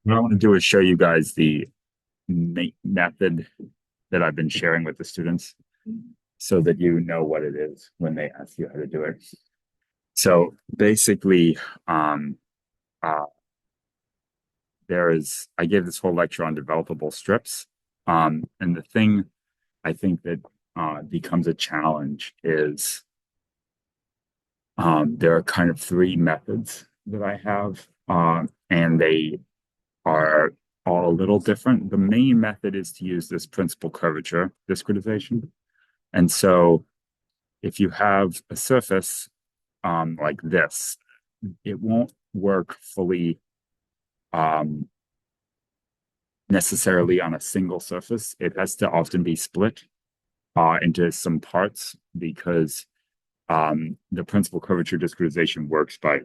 What I want to do is show you guys the method that I've been sharing with the students so that you know what it is when they ask you how to do it. So basically, um, uh, I gave this whole lecture on developable strips. And the thing I think that becomes a challenge is there are kind of three methods that I have, and they are all a little different. The main method is to use this principal curvature discretization. And so if you have a surface like this, it won't work fully um, necessarily on a single surface. It has to often be split into some parts because the principal curvature discretization works by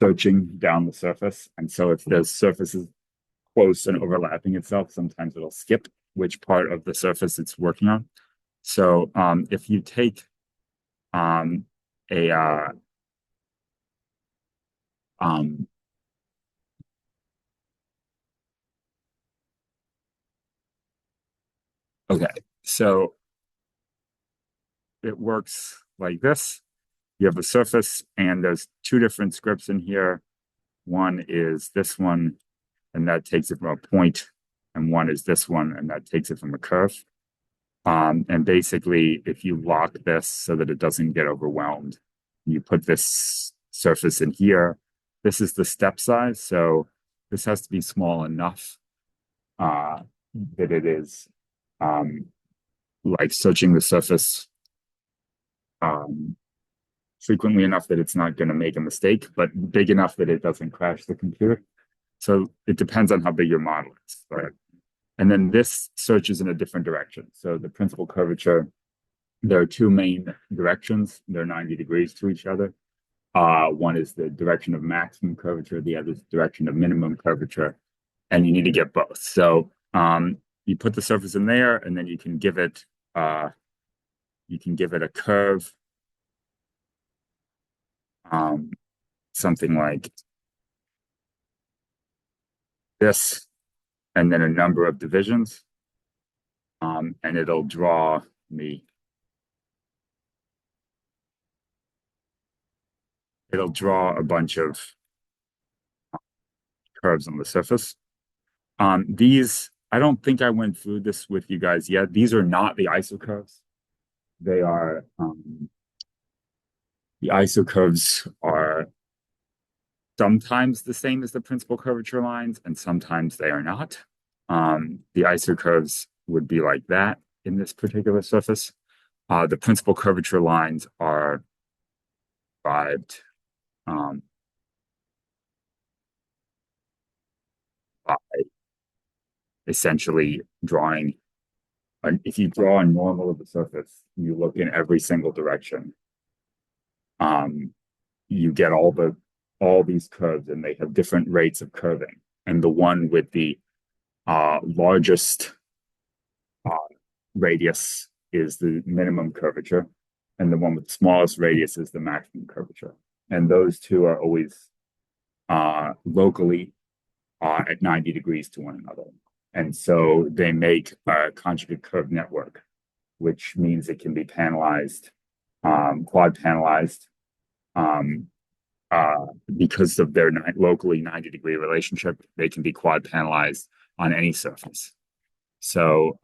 searching down the surface. And so if the surface is close and overlapping itself, sometimes it'll skip which part of the surface it's working on. So if you take um, a um, okay, so it works like this. You have a surface, and there's two different scripts in here. One is this one, and that takes it from a point, and one is this one, and that takes it from a curve. And basically, if you lock this so that it doesn't get overwhelmed, you put this surface in here. This is the step size, so this has to be small enough uh, that it is um, like searching the surface um, frequently enough that it's not going to make a mistake, but big enough that it doesn't crash the computer. So it depends on how big your model is. Right? And then this searches in a different direction. So the principal curvature, there are two main directions. They're 90 degrees to each other. One is the direction of maximum curvature, the other is the direction of minimum curvature, and you need to get both. So you put the surface in there, and then you can give it a curve, um, something like this, and then a number of divisions, and it'll draw a bunch of curves on the surface. These, I don't think I went through this with you guys yet. These are not the isocurves. They are, the isocurves are sometimes the same as the principal curvature lines, and sometimes they are not. The isocurves would be like that in this particular surface. The principal curvature lines are derived um, by essentially drawing. If you draw a normal of the surface, you look in every single direction. Um, you get all these curves, and they have different rates of curving. And the one with the largest uh, radius is the minimum curvature, and the one with the smallest radius is the maximum curvature. And those two are always locally at 90 degrees to one another. And so they make a conjugate curve network, which means it can be panelized, quad panelized, um, because of their locally 90-degree relationship. They can be quad panelized on any surface. So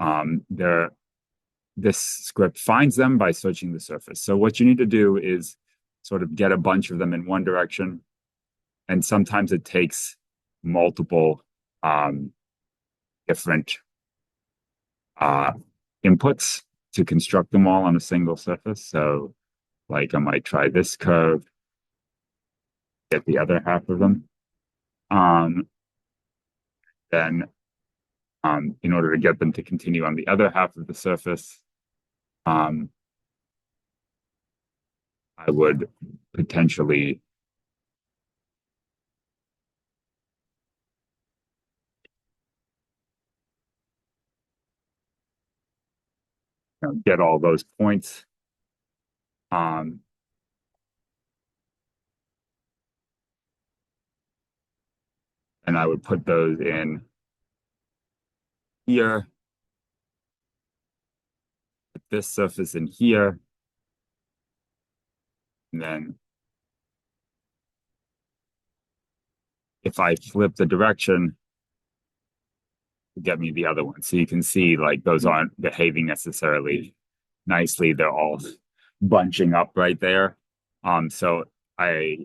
this script finds them by searching the surface. So what you need to do is sort of get a bunch of them in one direction, and sometimes it takes multiple different uh, inputs to construct them all on a single surface. So, like, I might try this curve, get the other half of them. Um, then, in order to get them to continue on the other half of the surface, um, I would potentially get all those points. Um, and I would put those in here, put this surface in here, and then if I flip the direction, get me the other one. So you can see like those aren't behaving necessarily nicely. They're all bunching up right there. So I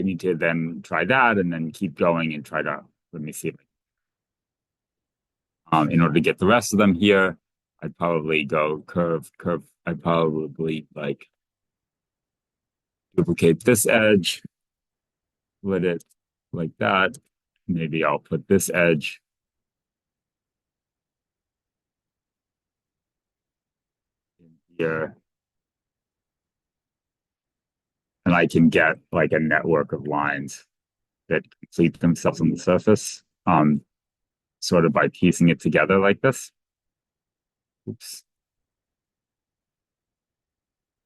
need to then try that and then keep going and try to let me see. In order to get the rest of them here, I'd probably go curve. I'd probably like duplicate this edge, split it like that. Maybe I'll put this edge in here. And I can get like a network of lines that complete themselves on the surface, sort of by piecing it together like this. Oops.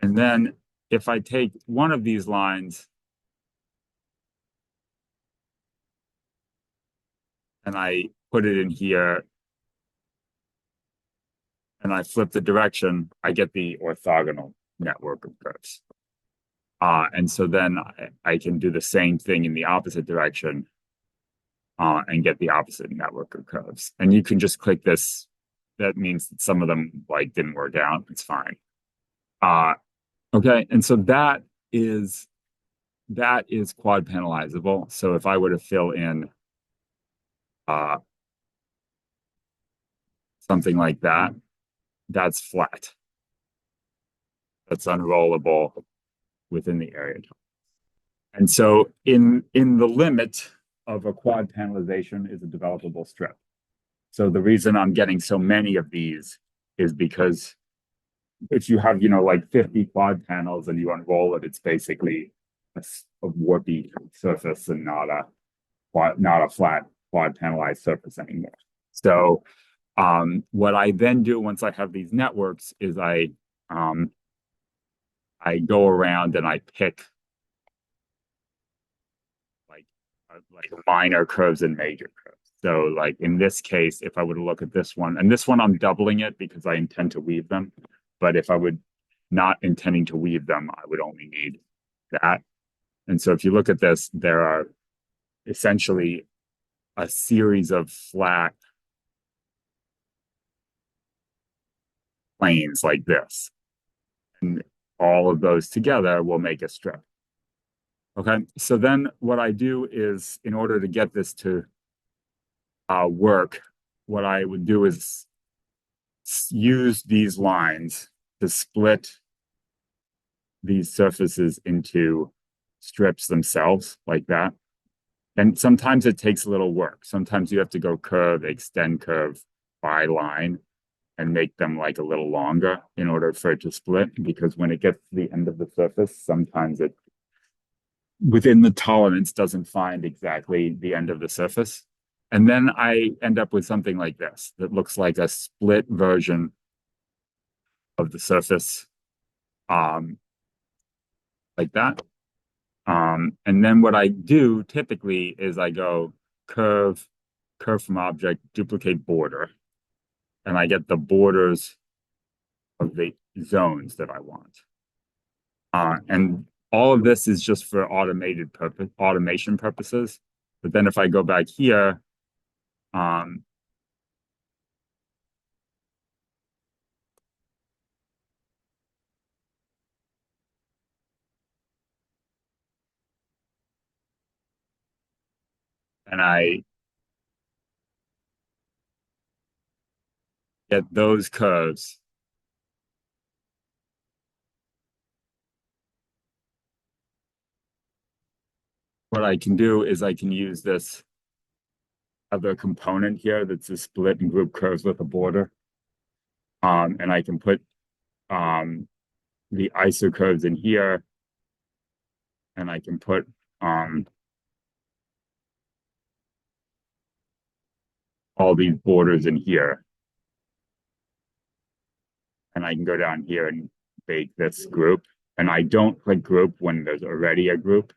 And then if I take one of these lines and I put it in here and I flip the direction, I get the orthogonal network of curves. And so then I can do the same thing in the opposite direction and get the opposite network of curves. And you can just click this. That means that some of them like didn't work out. It's fine. Okay, and so is that is quad panelizable. So if I were to fill in uh, something like that, that's flat. That's unrollable within the area. And so in the limit of a quad panelization is a developable strip. So the reason I'm getting so many of these is because if you have, like 50 quad panels and you unroll it, it's basically a warpy surface and not a flat quad panelized surface anymore. So what I then do once I have these networks is I go around and I pick like minor curves and major curves. So like in this case, if I were to look at this one, and this one I'm doubling it because I intend to weave them. But if I would not intending to weave them, I would only need that. And so if you look at this, there are essentially a series of flat planes like this. And all of those together will make a strip. Okay, so then what I do is, in order to get this to work, what I would do is use these lines to split these surfaces into strips themselves like that. And sometimes it takes a little work. Sometimes you have to go curve, extend curve by line and make them like a little longer in order for it to split. Because when it gets to the end of the surface, sometimes it within the tolerance doesn't find exactly the end of the surface. And then I end up with something like this that looks like a split version of the surface, like that. And then what I do typically is I go curve from object, duplicate border, and I get the borders of the zones that I want. And all of this is just for automation purposes. But then if I go back here, um, and I get those curves, what I can do is I can use this other component here that's a split and group curves with a border. And I can put the ISO curves in here, and I can put all these borders in here. And I can go down here and bake this group. And I don't click group when there's already a group.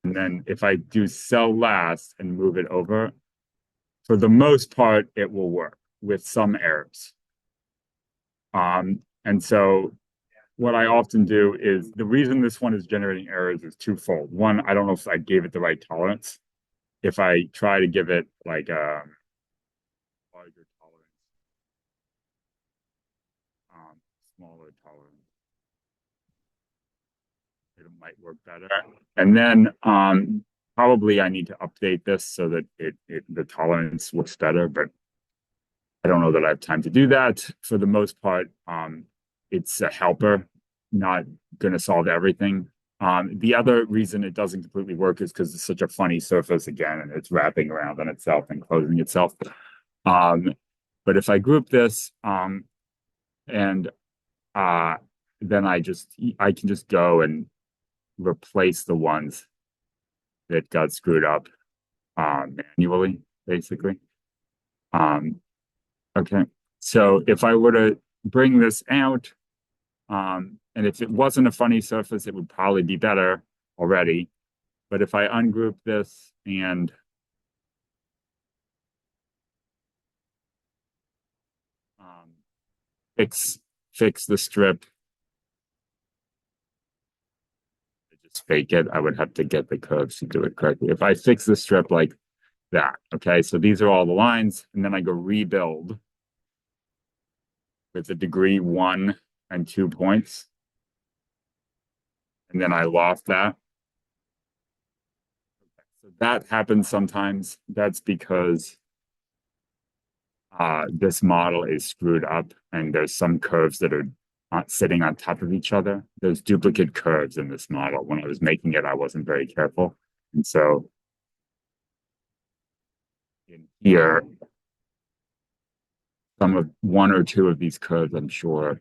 And then if I do cell last and move it over, for the most part, it will work with some errors. And so what I often do is the reason this one is generating errors is twofold. One, I don't know if I gave it the right tolerance. If I try to give it like a larger tolerance, um, smaller tolerance, it might work better. And then probably I need to update this so that the tolerance works better, but I don't know that I have time to do that. For the most part, it's a helper, not going to solve everything. The other reason it doesn't completely work is because it's such a funny surface again, and it's wrapping around on itself and closing itself. Um, but if I group this, and uh, then I can just go and replace the ones that got screwed up manually, basically. Um, okay, so if I were to bring this out, and if it wasn't a funny surface, it would probably be better already. But if I ungroup this and um, fix the strip, just fake it, I would have to get the curves to do it correctly. If I fix the strip like that, okay, so these are all the lines, and then I go rebuild with the degree 1 and 2 points, and then I loft that. So that happens sometimes. That's because this model is screwed up and there's some curves that are not sitting on top of each other. There's duplicate curves in this model. When I was making it, I wasn't very careful. And so in here, some of one or two of these curves, I'm sure.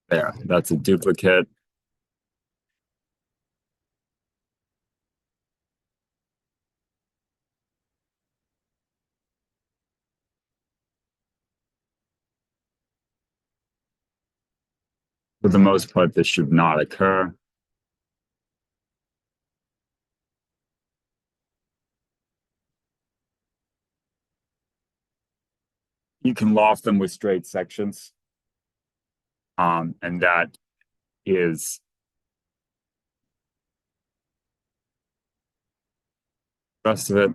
There, that's a duplicate. For the most part, this should not occur. You can loft them with straight sections. And that is the rest of it.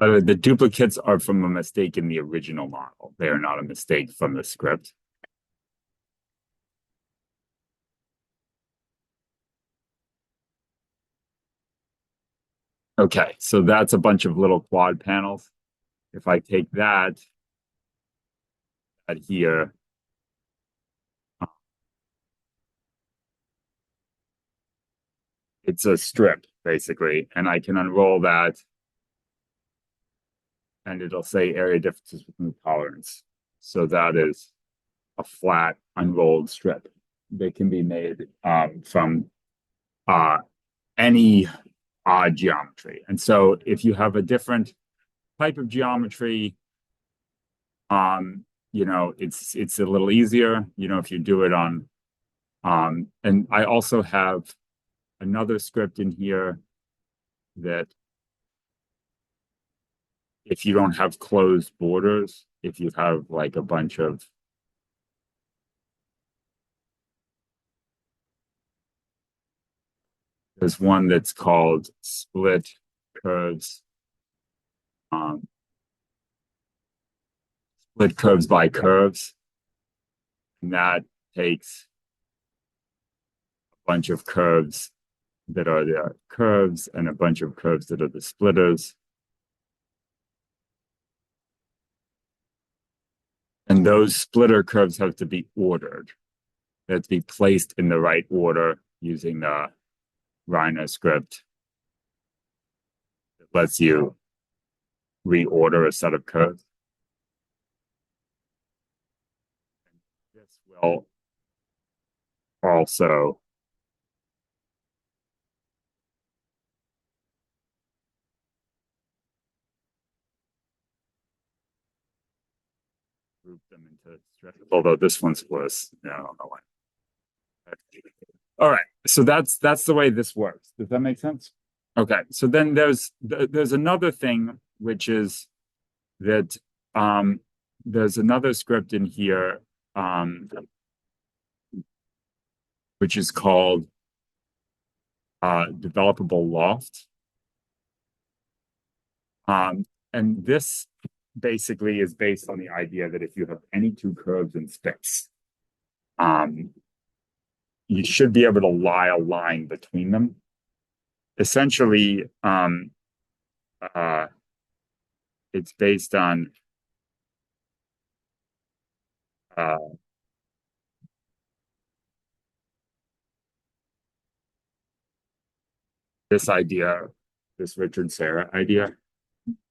The duplicates are from a mistake in the original model. They are not a mistake from the script. Okay, so that's a bunch of little quad panels. If I take that here, it's a strip basically, and I can unroll that and it'll say area differences within the tolerance. So that is a flat unrolled strip that can be made from any odd geometry. And so if you have a different type of geometry, it's a little easier, if you do it on and I also have another script in here that if you don't have closed borders, if you have like a bunch of there's one that's called split curves, um, split curves by curves, and that takes a bunch of curves that are the curves and a bunch of curves that are the splitters. And those splitter curves have to be ordered. They have to be placed in the right order using the Reiner script. lets you reorder a set of curves. This will also group them into stretches, although this one's was, I don't know why. All right, so that's the way this works. Does that make sense? Okay, so then there's another thing, which is that there's another script in here, which is called developable loft. And this basically is based on the idea that if you have any two curves in space, you should be able to lie a line between them. Essentially, it's based on this idea, this Richard Serra idea,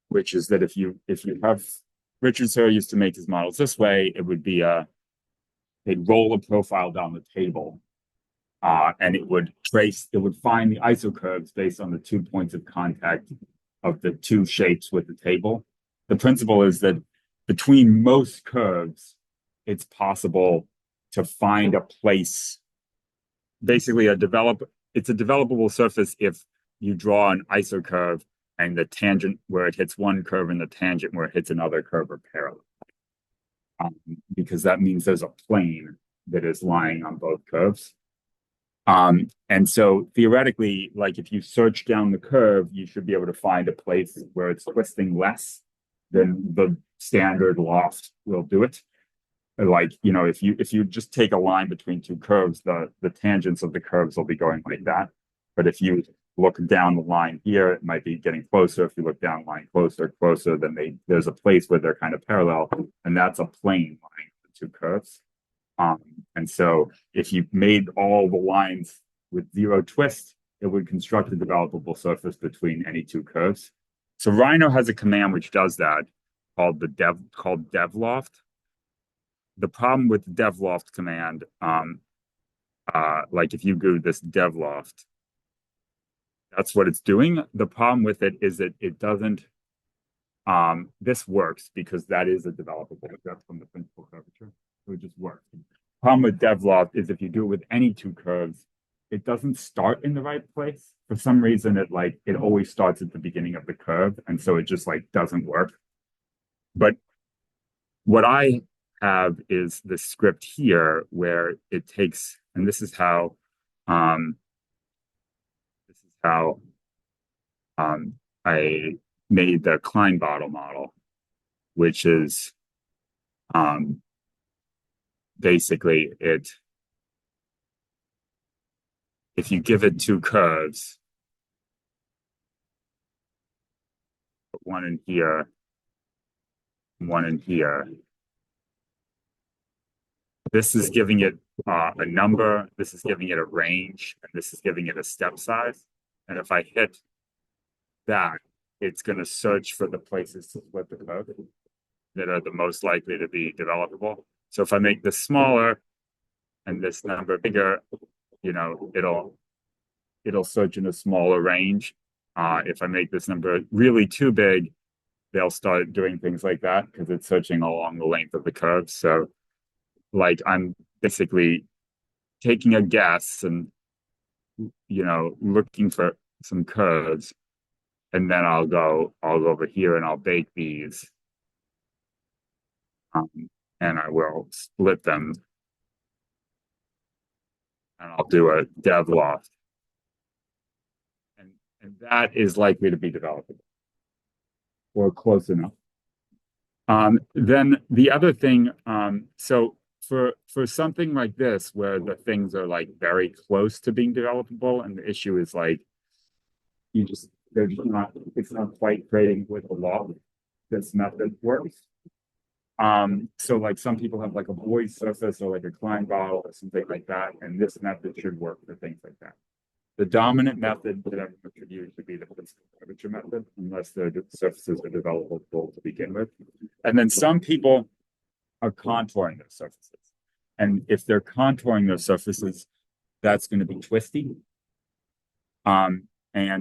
which is that if you have Richard Serra used to make his models this way, it would be they'd roll a profile down the table, and it would find the isocurves based on the 2 points of contact of the two shapes with the table. The principle is that between most curves, it's possible to find a place, basically it's a developable surface if you draw an isocurve and the tangent where it hits one curve and the tangent where it hits another curve are parallel. Because that means there's a plane that is lying on both curves. And so theoretically, like if you search down the curve, you should be able to find a place where it's twisting less than the standard loft will do it. Like, if you just take a line between two curves, the tangents of the curves will be going like that. But if you look down the line here, it might be getting closer. If you look down the line closer, then there's a place where they're kind of parallel, and that's a plane line of the two curves. And so if you made all the lines with zero twist, it would construct a developable surface between any two curves. So Rhino has a command which does that called devloft. The problem with the devloft command, like if you do this devloft, that's what it's doing. The problem with it is that it doesn't. This works because that is a developable. That's from the principal curvature. So it just works. Problem with devloft is if you do it with any two curves, it doesn't start in the right place. For some reason, it always starts at the beginning of the curve, and so it just doesn't work. But what I have is the script here where it takes, and this is how I made the Klein-Bottle model, which is basically if you give it two curves, one in here, one in here, this is giving it a number, this is giving it a range, and this is giving it a step size. And if I hit that, it's going to search for the places to split the curve that are the most likely to be developable. So if I make this smaller and this number bigger, it'll search in a smaller range. If I make this number really too big, they'll start doing things like that because it's searching along the length of the curve. So I'm basically taking a guess and looking for some curves, and then I'll go over here and I'll bake these, and I will split them, and I'll do a devloft, and that is likely to be developable or close enough. Then the other thing, so for something like this where the things are very close to being developable, and the issue is it's not quite creating with a law. This method works. So some people have a void surface or a Klein-Bottle or something like that, and this method should work for things like that. The dominant method that everyone should use should be the principal curvature. curvature method unless the surfaces are developable to begin with. And then some people are contouring those surfaces. And if they're contouring those surfaces, that's going to be twisty. And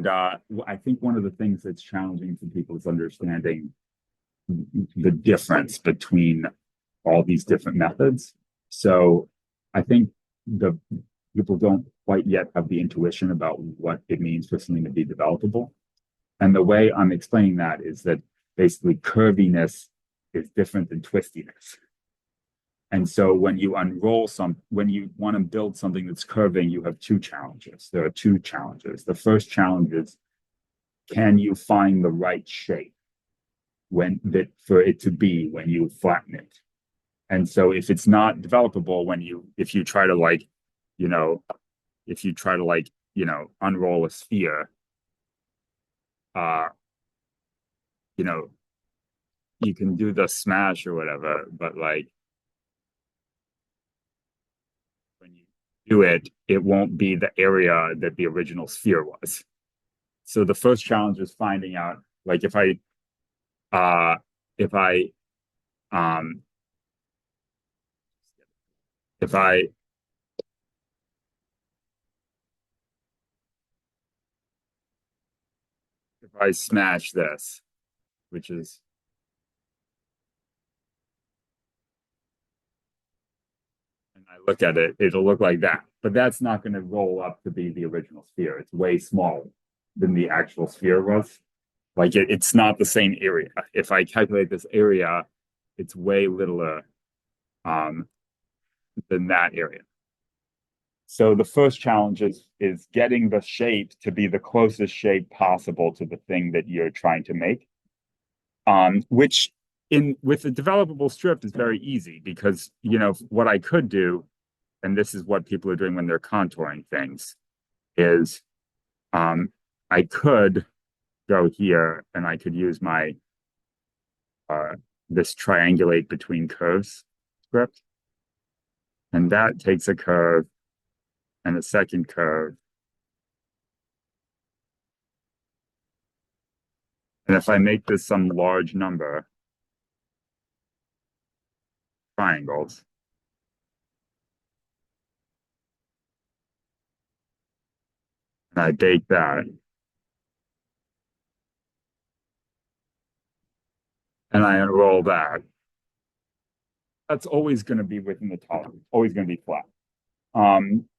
I think one of the things that's challenging for people is understanding the difference between all these different methods. So I think the people don't quite yet have the intuition about what it means for something to be developable. And the way I'm explaining that is that basically curviness is different than twistiness. And so when you when you want to build something that's curving, you have two challenges. There are two challenges. The first challenge is, can you find the right shape for it to be when you flatten it? And so if it's not developable if you try to unroll a sphere, you can do the smash or whatever, but like when you do it, it won't be the area that the original sphere was. So the first challenge is finding out, like if I smash this, which is and I look at it, it'll look like that. But that's not going to roll up to be the original sphere. It's way smaller than the actual sphere was. Like it's not the same area. If I calculate this area, it's way littler than that area. So the first challenge is getting the shape to be the closest shape possible to the thing that you're trying to make. Which with a developable strip is very easy because what I could do, and this is what people are doing when they're contouring things, is I could go here and I could use my this triangulate between curves script, and that takes a curve and a second curve. And if I make this some large number, triangles, and I bake that, and I unroll that, that's always going to be within the tolerance, always going to be flat.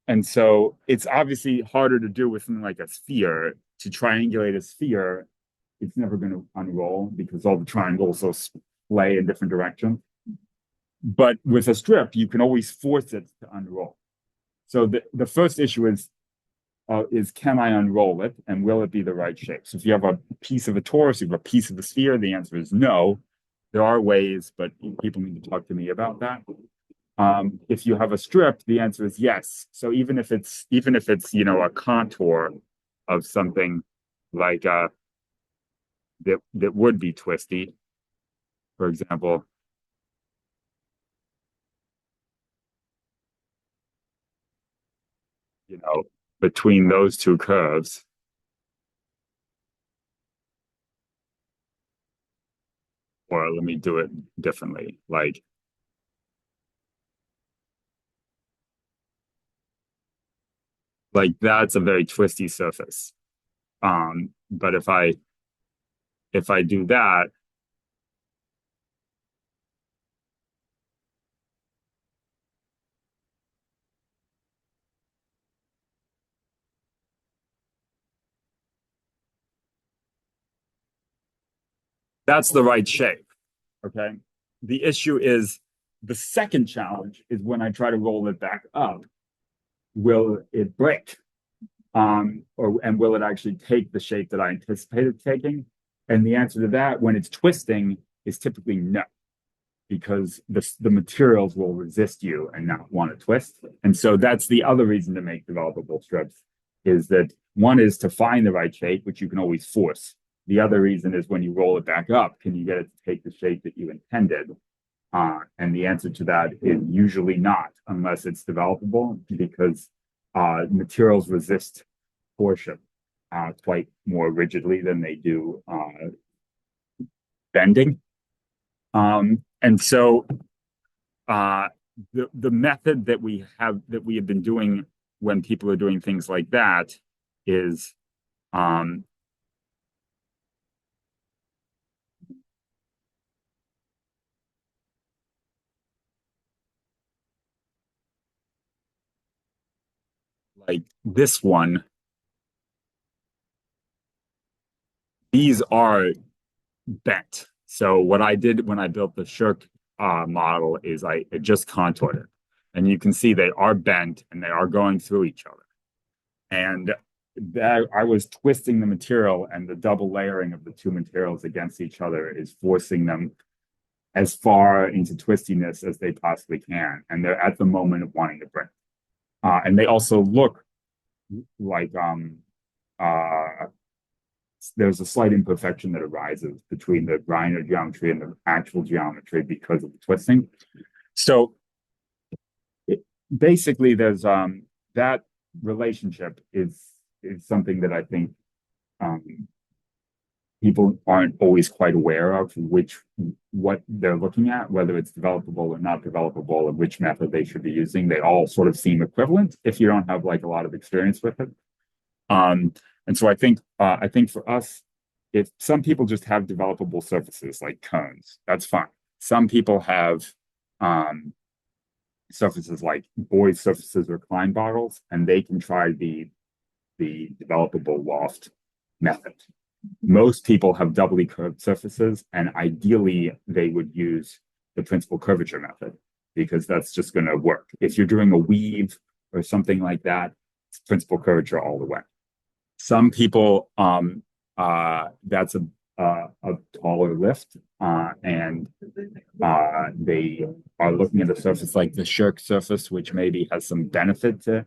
And so it's obviously harder to do with something like a sphere. To triangulate a sphere, it's never going to unroll because all the triangles will splay in different directions. But with a strip, you can always force it to unroll. So the first issue is can I unroll it and will it be the right shape? So if you have a piece of a torus, you have a piece of a sphere, the answer is no. There are ways, but people need to talk to me about that. If you have a strip, the answer is yes. So even if it's a contour of something like that would be twisty, for example, between those two curves, or let me do it differently, like that's a very twisty surface. But if I do that, that's the right shape. Okay. The issue is the second challenge is when I try to roll it back up, will it break? And will it actually take the shape that I anticipated taking? And the answer to that, when it's twisting, is typically no, because the materials will resist you and not want to twist. And so that's the other reason to make developable strips, is that one is to find the right shape, which you can always force. The other reason is when you roll it back up, can you get it to take the shape that you intended? And the answer to that is usually not, unless it's developable, because materials resist torsion. quite more rigidly than they do bending. And so the method that we have been doing when people are doing things like that is um, like this one. These are bent. So what I did when I built the Shirk model is I just contoured it, and you can see they are bent and they are going through each other. And that I was twisting the material, and the double layering of the two materials against each other is forcing them as far into twistiness as they possibly can. And they're at the moment of wanting to break. And they also look like there's a slight imperfection that arises between the grinder geometry and the actual geometry because of the twisting. So it, basically, there's that relationship is something that I think um, people aren't always quite aware of what they're looking at, whether it's developable or not developable, and which method they should be using. They all sort of seem equivalent if you don't have like a lot of experience with it. Um, and so I think for us, if some people just have developable surfaces like cones, that's fine. Some people have um, surfaces like Boyd surfaces or Klein bottles, and they can try the developable loft method. Most people have doubly curved surfaces, and ideally they would use the principal curvature method because that's just going to work. If you're doing a weave or something like that, it's principal curvature all the way. Some people, that's a taller lift, and they are looking at a surface like the Shirk surface, which maybe has some benefit to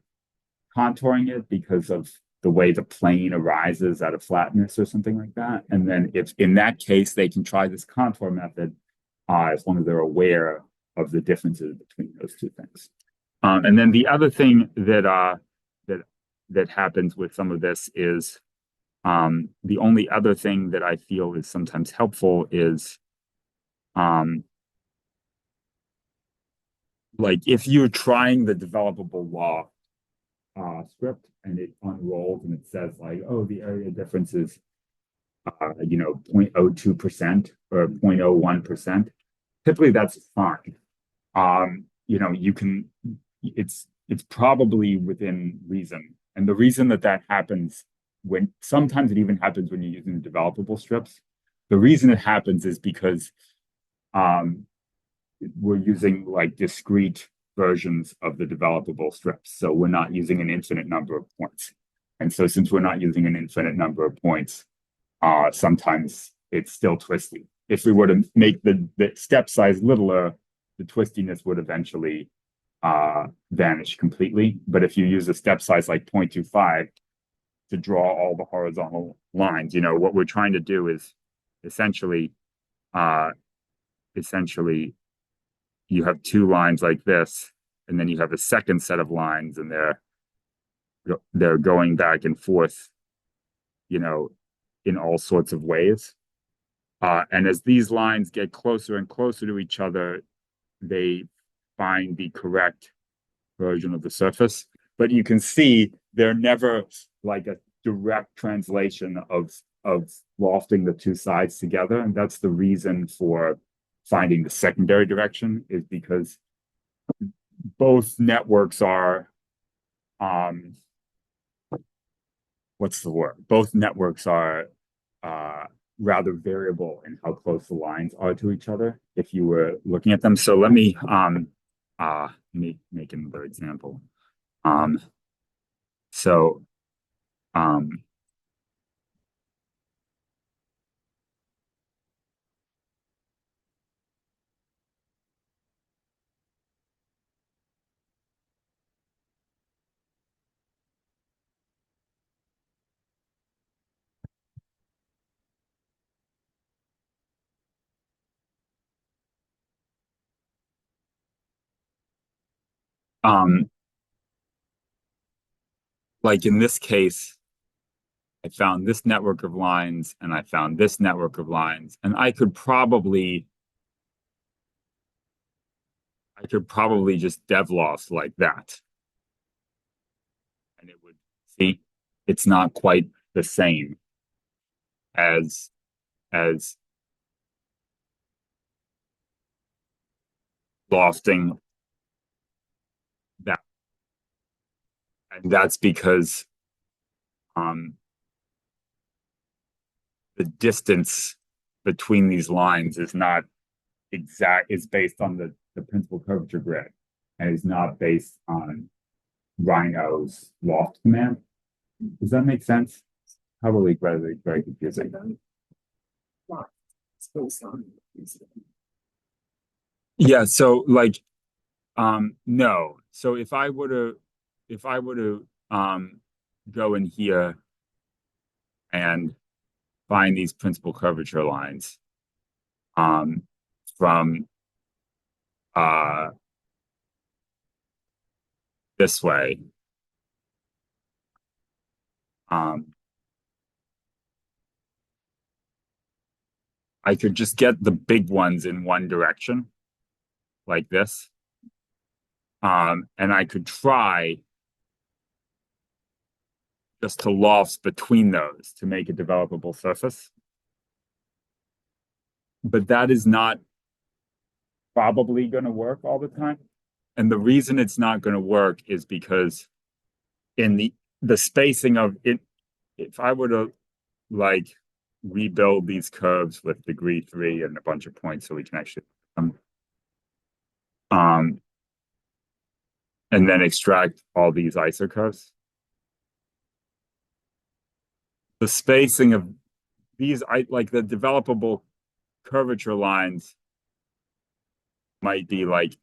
contouring it because of the way the plane arises out of flatness or something like that. And then if in that case they can try this contour method, as long as they're aware of the differences between those two things. And then the other thing that that happens with some of this is the only other thing that I feel is sometimes helpful is um, like if you're trying the developable law script and it unrolls and it says like, oh, the area difference is 0.02% or 0.01%. Typically, that's fine. You can it's probably within reason. And the reason that that happens when sometimes it even happens when you're using developable strips. The reason it happens is because um, we're using like discrete versions of the developable strips. So we're not using an infinite number of points. And so since we're not using an infinite number of points, sometimes it's still twisty. If we were to make the step size littler, the twistiness would eventually vanish completely. But if you use a step size like 0.25 to draw all the horizontal lines, what we're trying to do is essentially, uh, essentially you have two lines like this, and then you have a second set of lines, and they're going back and forth, you know, in all sorts of ways. And as these lines get closer and closer to each other, they find the correct version of the surface. But you can see they're never like a direct translation of lofting the two sides together. And that's the reason for finding the secondary direction is because both networks are um what's the word? Both networks are uh rather variable in how close the lines are to each other if you were looking at them. So let me make another example. Um so um um like in this case I found this network of lines and I found this network of lines, and I could probably just devloft like that. And it would see it's not quite the same as as lofting that. And that's because um the distance between these lines is not exact, it's based on the principal curvature grid and is not based on Rhino's loft command. Does that make sense? Probably very confusing. Yeah, so like no. So if I were to go in here and find these principal curvature lines um from uh this way, um I could just get the big ones in one direction like this. And I could try just to lofts between those to make a developable surface. But that is not probably going to work all the time. And the reason it's not going to work is because in the spacing of it, if I were to like rebuild these curves with degree 3 and a bunch of points so we can actually um and then extract all these isocurves, the spacing of these, I like the developable curvature lines might be like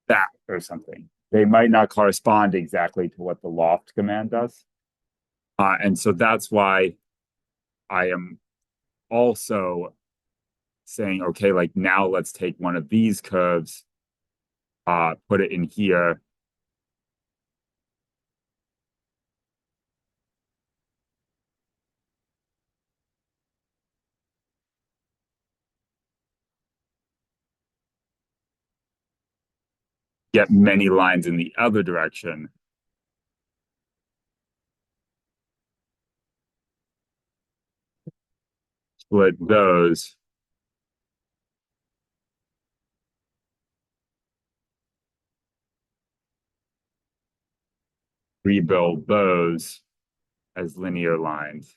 that or something. They might not correspond exactly to what the loft command does. And so that's why I am also saying, okay, like now let's take one of these curves, put it in here. Get many lines in the other direction, split those, rebuild those as linear lines,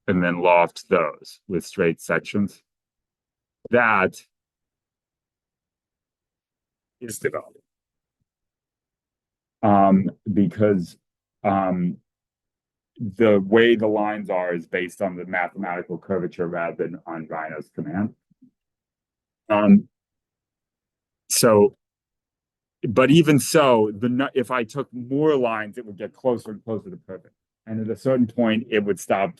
and then loft those with straight sections. That is developed. Because um, the way the lines are is based on the mathematical curvature rather than on Rhino's command. Um, so, but even so, if I took more lines, it would get closer and closer to perfect. And at a certain point, it would stop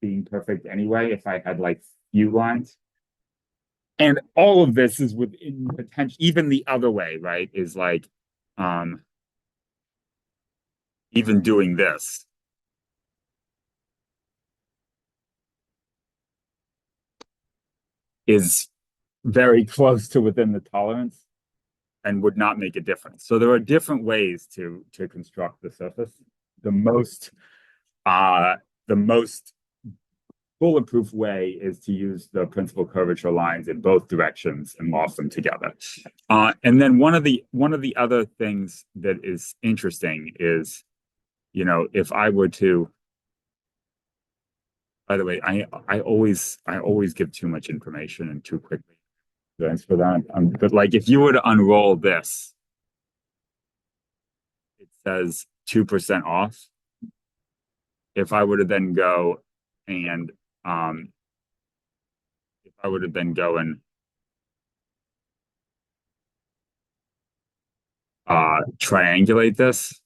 being perfect anyway if I had like few lines. And all of this is within potential, even the other way, right? Is like, um, even doing this is very close to within the tolerance and would not make a difference. So there are different ways to construct the surface. The most uh the most bulletproof way is to use the principal curvature lines in both directions and loft them together. And then one of the other things that is interesting is, you know, if I were to, by the way, I always give too much information and too quickly. Thanks for that. But like if you were to unroll this, it says 2% off. If I were to then go and if I were to then go and triangulate this,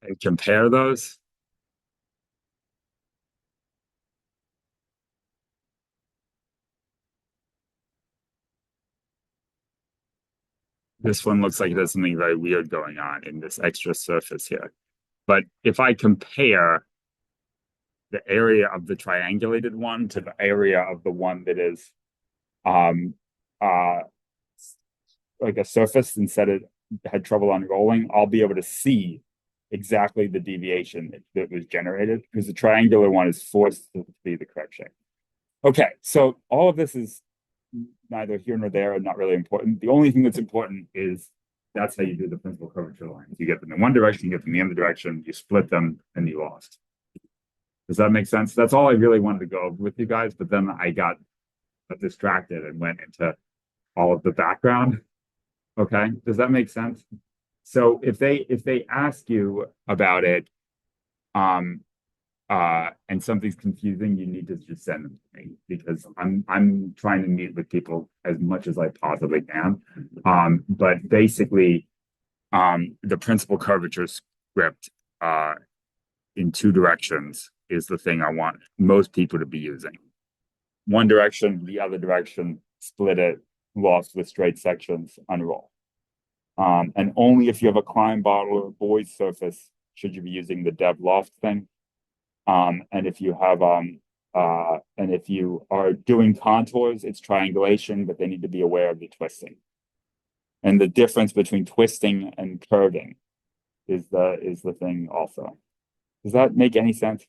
and compare those. This one looks like there's something very weird going on in this extra surface here. But if I compare the area of the triangulated one to the area of the one that is um uh like a surface instead of had trouble unrolling, I'll be able to see exactly the deviation that was generated because the triangular one is forced to be the correct shape. Okay, so all of this is neither here nor there and not really important. The only thing that's important is that's how you do the principal curvature lines. You get them in one direction, you get them in the other direction, you split them, and you lost. Does that make sense? That's all I really wanted to go over with you guys, but then I got distracted and went into all of the background. Okay, does that make sense? So if they ask you about it, um, and something's confusing, you need to just send them to me because I'm trying to meet with people as much as I possibly can. But basically, the principal curvature script in two directions is the thing I want most people to be using. One direction, the other direction, split it, lost with straight sections, unroll. And only if you have a Klein bottle or void surface should you be using the dev loft thing. And if you have and if you are doing contours, it's triangulation, but they need to be aware of the twisting. And the difference between twisting and curving is the thing also. Does that make any sense?